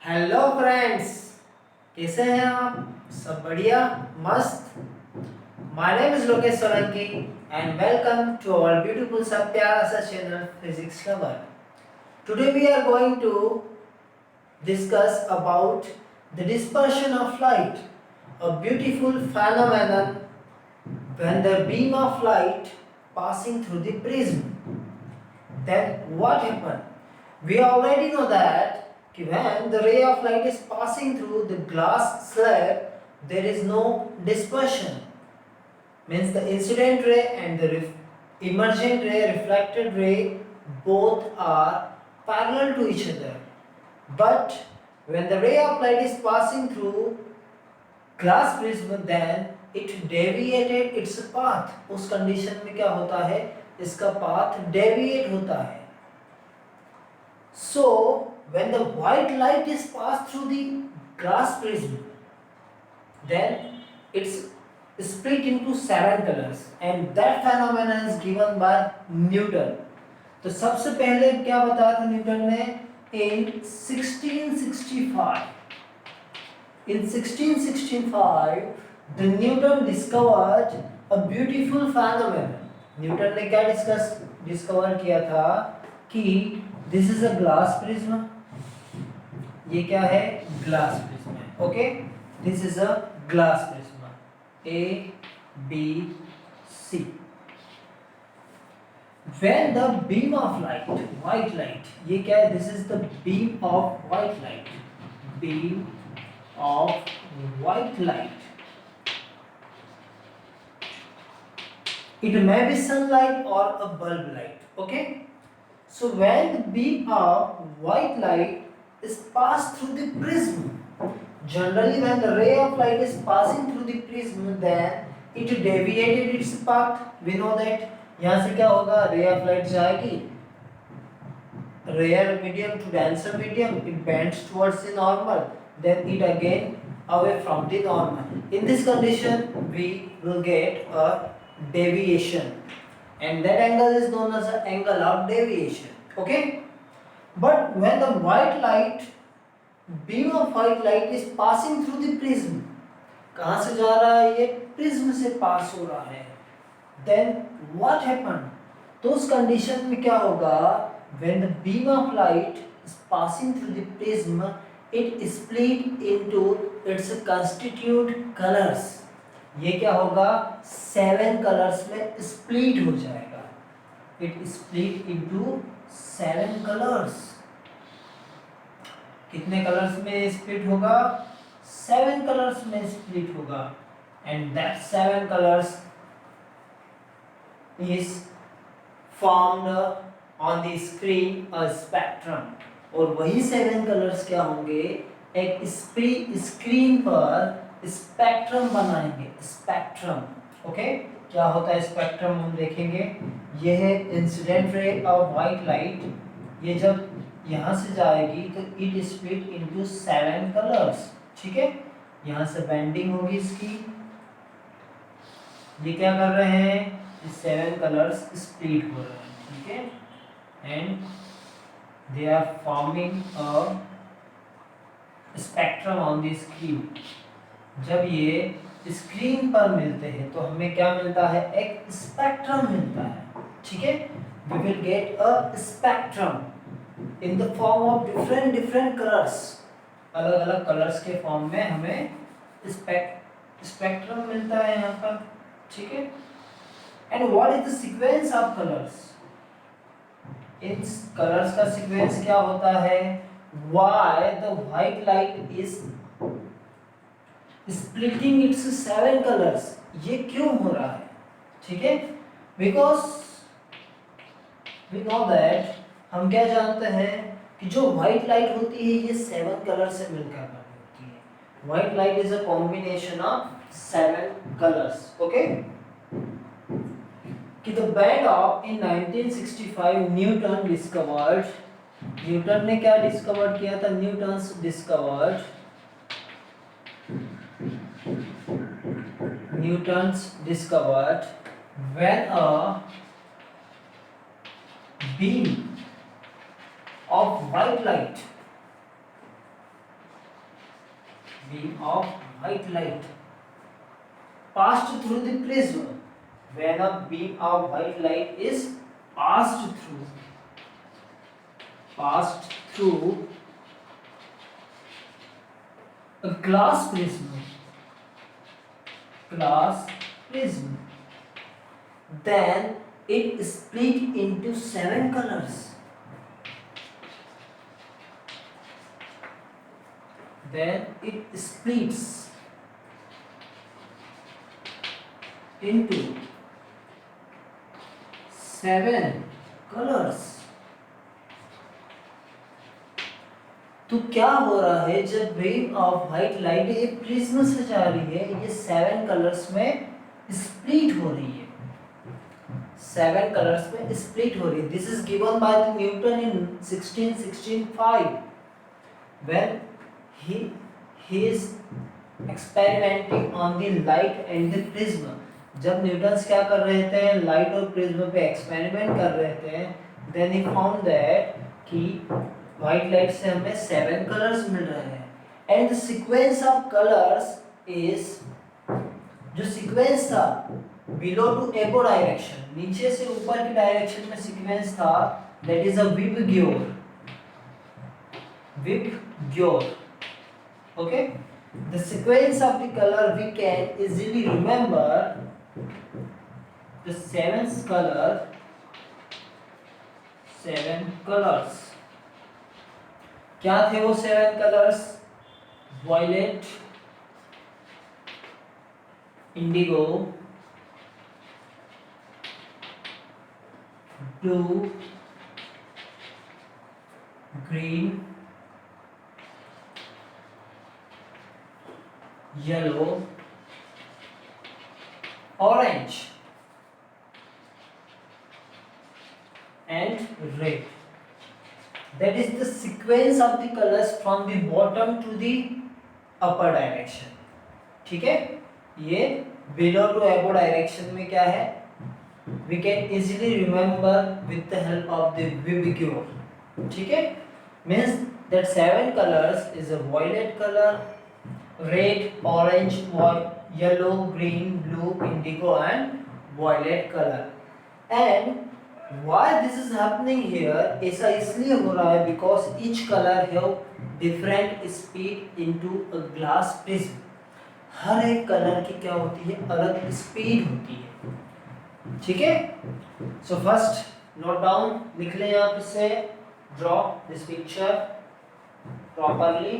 Hello friends, कैसे हैं आप? सब बढ़िया, मस्त। My name is Lokesh Solanki and welcome to our beautiful सा प्यारा सा channel physics lover. Today we are going to discuss about the dispersion of light, a beautiful phenomenon when the beam of light passing through the prism. Then what happened? We already know that when the ray of light is passing through the glass slab, there is no dispersion. Means the incident ray and the emergent ray, reflected ray, both are parallel to each other. But when the ray of light is passing through glass prism, then it deviated its path. उस condition में क्या होता है? इसका path deviate होता है. So when the white light is passed through the glass prism, then it's split into 7 colors, and that phenomenon is given by Newton. तो सबसे पहले क्या बताया था न्यूटन ने? In 1665, the Newton discovered a beautiful phenomenon. Newton ने क्या discover किया था कि this is a glass prism. ये क्या है? ग्लास प्रिज्म है. Okay, this is a glass prism. A B C. When the beam of light, white light, ये क्या है? This is the beam of white light. Beam of white light. It may be sunlight or a bulb light. Okay. So when the beam of white light is passed through the prism, generally when the ray of light is passing through the prism, then it deviated its path. We know that यहाँ से क्या होगा? ray of light जाएगी rare medium to denser medium, it bends towards the normal, then it again away from the normal. In this condition we will get a deviation, and that angle is known as the angle of deviation. Okay, but when the white light, beam of white light is passing through the prism, कहाँ से जा रहा है? ये prism से पास हो रहा है. Then what happened? तो उस कंडीशन में क्या होगा? When the beam of light is passing through the prism, it split into its constituent colors. ये क्या होगा? 7 colors में split हो जाएगा. It split into 7 colors. कितने कलर्स में split होगा? 7 colors में split होगा. And that 7 colors is formed on the screen a spectrum. और वही 7 कलर्स क्या होंगे? एक स्क्रीन पर स्पेक्ट्रम बनाएंगे. स्पेक्ट्रम. ओके, क्या होता है स्पेक्ट्रम हम देखेंगे. ये है incident ray of white light. ये जब यहाँ से जाएगी तो इट स्प्लिट इनटू 7 कलर्स. ठीक है, यहाँ से बेंडिंग होगी इसकी. ये क्या कर रहे हैं? 7 कलर्स स्प्लिट हो रहे हैं. ठीक है, and they are forming a spectrum on the screen. जब ये स्क्रीन पर मिलते हैं तो हमें क्या मिलता है? एक स्पेक्ट्रम मिलता है. ठीक है, we will get a spectrum in the form of different colors. अलग अलग कलर्स के फॉर्म में हमें स्पेक्ट्रम मिलता है यहाँ पर. ठीक है, and what is the sequence of colors? In colours का सीक्वेंस क्या होता है? Why the white light is splitting its 7 colors? ये क्यों हो रहा है? ठीक है, because we know that, हम क्या जानते हैं कि जो white light होती है ये 7 कलर से मिलकर बनी होती है. White light is a combination of 7 colors. Okay, कि the band of in 1965 Newton ने क्या डिस्कवर किया था? Newton's discovered when a beam of white light beam of white light passed through the prism. When a beam of white light is passed through a glass prism, then it split into 7 colors. Then it splits into 7 colors. तो क्या हो रहा है, जब beam of white light एक prism से जा रही है, ये 7 कलर्स में स्प्लिट हो रही है, 7 कलर्स में स्प्लिट हो रही है. This is given by Newton in 1665 when he is experimenting on the light and the prism. जब न्यूटन्स क्या कर रहे थे, लाइट और प्रिज्म पे एक्सपेरिमेंट कर रहे थे, देन ही फाउंड दैट कि व्हाइट लाइट से हमें 7 कलर्स मिल रहे हैं. And the sequence of colours is, जो सीक्वेंस था बिलो टू एबो डायरेक्शन, नीचे से ऊपर की डायरेक्शन में सीक्वेंस था, that is a VIBGYOR. Okay, the sequence of the color we can easily remember. The 7 colors. क्या थे वो 7 colors? Violet, indigo, blue, green, yellow, orange and red. That is the sequence of the colors from the bottom to the upper direction. ठीक है, ये below to above direction में क्या है, we can easily remember with the help of the Wibigure. ठीक है, means that 7 colors is a violet color, red, orange, yellow, green, blue, indigo and violet color. And why this is happening here, ऐसा इसलिए हो रहा है because each color have different speed into a glass prism. हर एक colour की क्या होती है, अलग स्पीड होती है. ठीक है, सो फर्स्ट नोट डाउन, लिख लें आप इसे, draw this picture properly.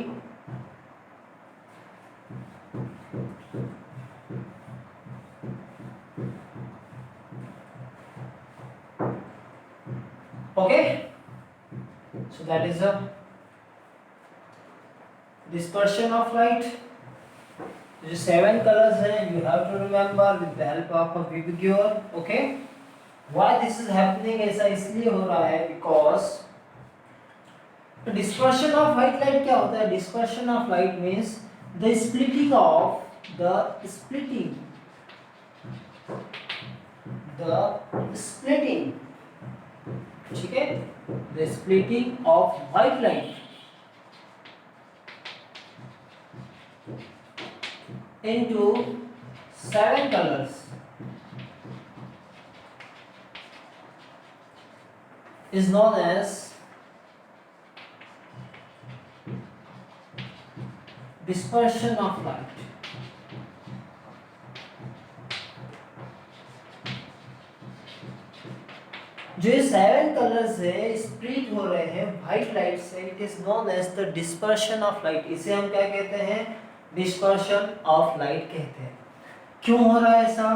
Okay, so that is a dispersion of light. जो 7 colors हैं, you have to remember with the help of a Wibigure. Okay, why this is happening, ऐसा इसलिए हो रहा है because dispersion of white light क्या होता है, dispersion of light means the splitting ठीक है, the splitting of white light into 7 colors is known as dispersion of light. जो ये 7 कलर्स है स्प्लिट हो रहे हैं व्हाइट लाइट से, it is known as the dispersion of light. इसे हम क्या कहते हैं, डिस्पर्शन ऑफ लाइट कहते हैं. क्यों हो रहा है ऐसा,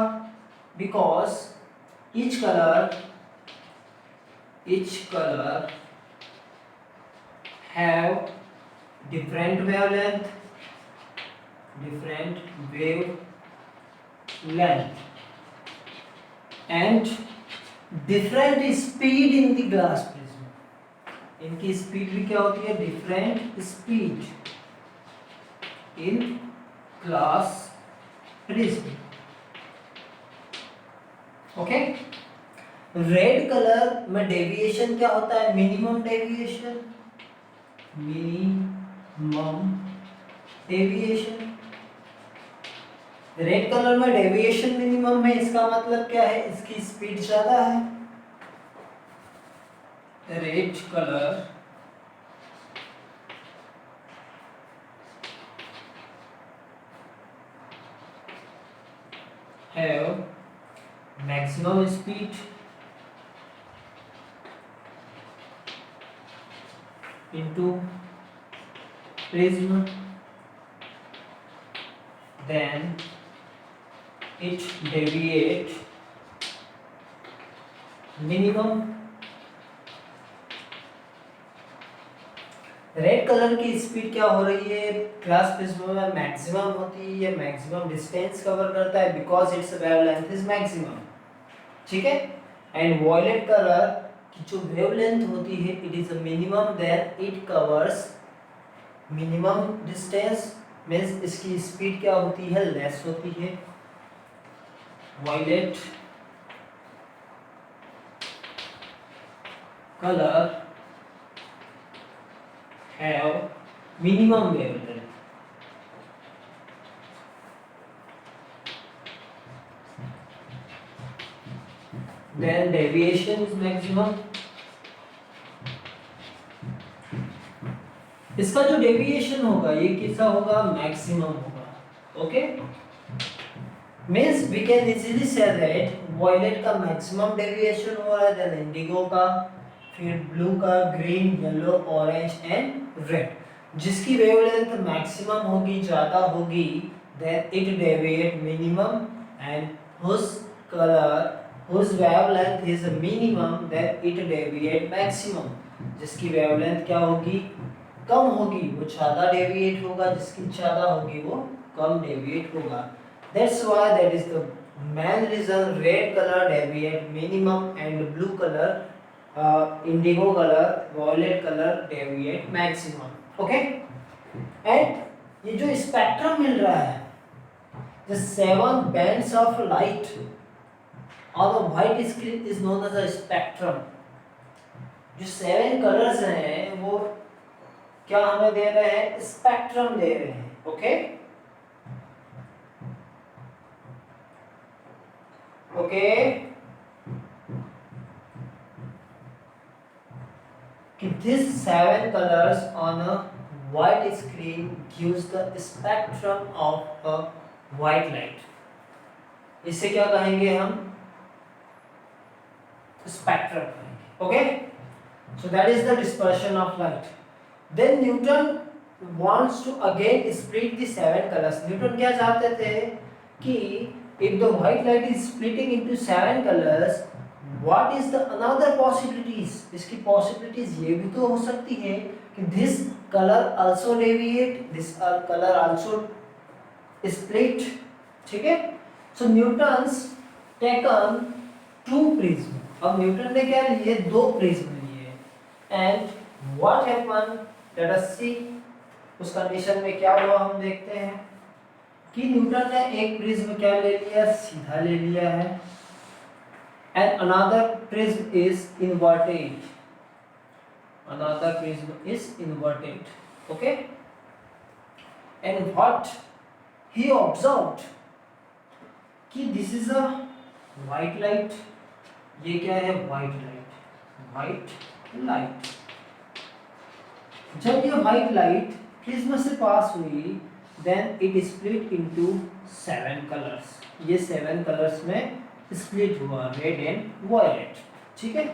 because each color have different wavelength and different speed in the glass prism. इनकी स्पीड भी क्या होती है, different speed in glass prism. Okay, red colour में डेविएशन क्या होता है, मिनिमम डेविएशन। रेड कलर में डेविएशन मिनिमम है, इसका मतलब क्या है, इसकी स्पीड ज्यादा है। Red colour have maximum speed into prism, then it deviate minimum। Red colour की स्पीड क्या हो रही है, ग्लास प्रिज्म में मैक्सिमम होती है, मैक्सिमम डिस्टेंस कवर करता है because it's wavelength is maximum, ठीक है। एंड वॉयलेट कलर की जो वेवलेंथ होती है it is a minimum, then it covers minimum distance, means इसकी स्पीड क्या होती है, लेस होती है। Violet colour have minimum wavelength, then deviation is maximum। इसका जो डेविएशन होगा ये कितना होगा, मैक्सिमम होगा। Okay, means we can easily see that violet का मैक्सिमम डेविएशन हो रहा है, देन इंडिगो का, फिर ब्लू का, green, yellow, orange and red. जिसकी वेवलेंथ मैक्सिमम होगी, ज्यादा होगी, then it deviate minimum, and whose colour whose wavelength is minimum, then it deviate maximum. जिसकी वेवलेंथ क्या होगी, कम होगी, वो ज्यादा डेविएट होगा, जिसकी ज्यादा होगी वो कम डेविएट होगा। That's why that is the main reason red colour deviate minimum and blue colour, indigo colour, violet colour deviate maximum. Okay, and ये जो स्पेक्ट्रम मिल रहा है, the 7 bands of light on a white screen is known as a spectrum। जो 7 colours हैं वो क्या हमें दे रहे हैं, स्पेक्ट्रम दे रहे हैं। ओके, ओके, कि these 7 colors on a white screen gives the spectrum of a white light। इसे क्या कहेंगे हम, स्पेक्ट्रम कहेंगे। Okay, so that is the dispersion of light। Then Newton wants to again split the 7 colors। Newton क्या चाहते थे कि if the white light is splitting into 7 colors, what is the another possibilities? इसकी possibilities ये भी तो हो सकती है कि this color also deviate, this color also split, ठीक है। So Newton's taken 2 prism। अब न्यूटन ने क्या लिए, 2 प्रिज्म लिए, and what happen, let us see. उस कंडीशन में क्या हुआ हम देखते हैं कि न्यूटन ने एक प्रिज्म क्या ले लिया, सीधा ले लिया है, and another prism is inverted, another prism is inverted. Okay, and what he observed कि this is a white light, ये क्या है, व्हाइट लाइट, व्हाइट लाइट। जब ये व्हाइट लाइट प्रिज्म से पास हुई, then it split into 7 colours. ये 7 colours में स्प्लिट हुआ, रेड एंड वॉयलेट, ठीक है।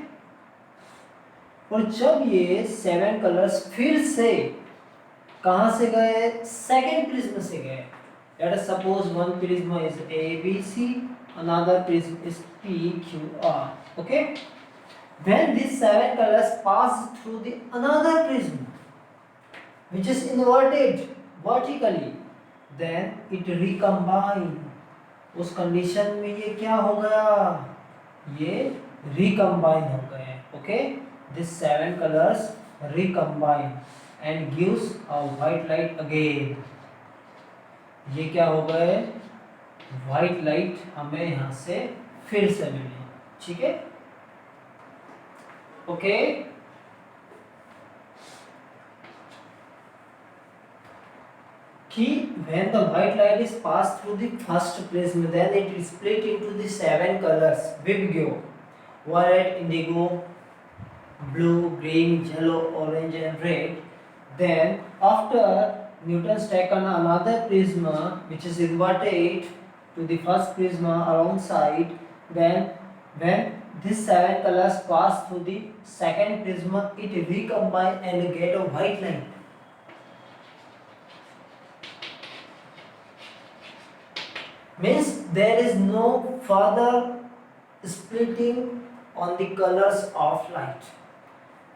और जब ये 7 कलर्स फिर से कहां से गए, सेकेंड प्रिज्म से गए। Let us suppose one prism is ABC, another prism is PQR। okay, when these 7 colors pass through the another prism which is inverted vertically, then it recombine। उस कंडीशन में ये क्या हो गया, ये recombine हो गए। okay, these 7 colors recombine and gives a white light again। ये क्या हो गए, व्हाइट लाइट हमें यहां से फिर से मिली, ठीक है। ओके, कि when the white light is passed through the first prism, then it is split into the 7 colors. Vibgyo, violet, indigo, blue, green, yellow, orange and red. Then after Newton's taken another prisma which is inverted to the first prisma alongside, then when these 7 colors pass through the second prisma, it recombine and get a white light. Means there is no further splitting on the colors of light,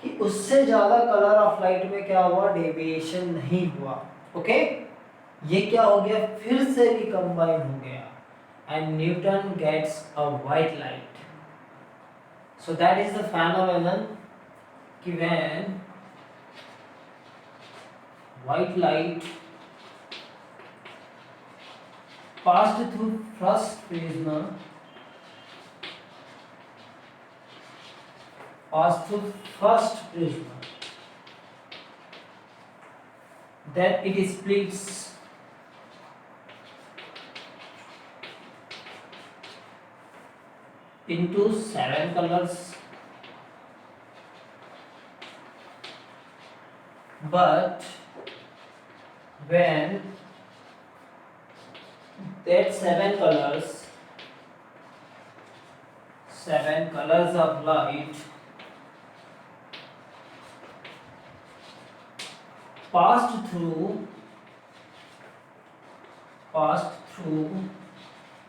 कि उससे ज्यादा colour of light में क्या हुआ, deviation नहीं हुआ. Okay, ये क्या हो गया, फिर से रिकम्बाइन हो गया and Newton gets a white light. So that is the phenomenon कि when white light passed through first prism, then it splits into 7 colors, but when that 7 colors of light passed through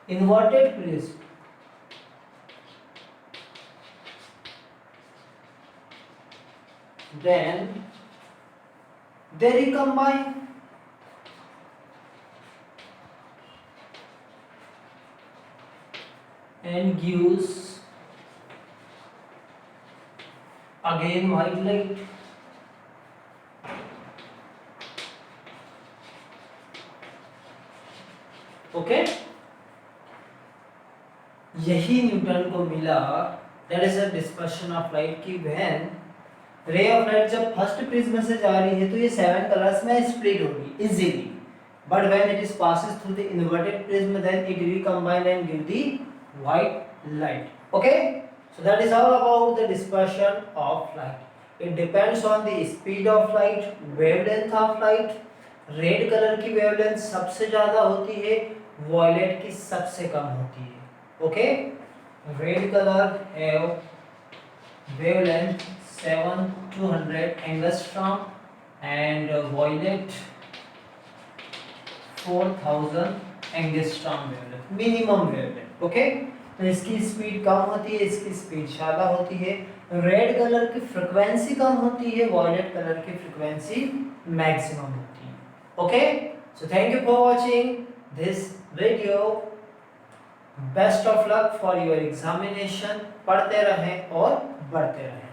inverted prism, then they recombine and gives again white light. Okay, यही Newton को मिला. That is a dispersion of light की when ray of light जब first prism से जा रही है तो ये 7 कलर्स में स्प्लिट होगी easily, but when it is passes through the inverted prism then it recombine and give the white light. Okay, so that is all about the dispersion of light. It depends on the speed of light, wavelength of light. Red colour की wavelength सबसे ज्यादा होती है, violet की सबसे कम होती है. Okay, red colour have wavelength 7200 angstrom and violet 4000 angstrom wavelength, minimum wavelength. Okay, तो इसकी स्पीड कम होती है, इसकी स्पीड ज्यादा होती है. रेड कलर की फ्रीक्वेंसी कम होती है, वॉयलेट कलर की फ्रीक्वेंसी मैक्सिमम होती है. Okay, so thank you for watching this video. Best of luck for your examination. पढ़ते रहें और बढ़ते रहें.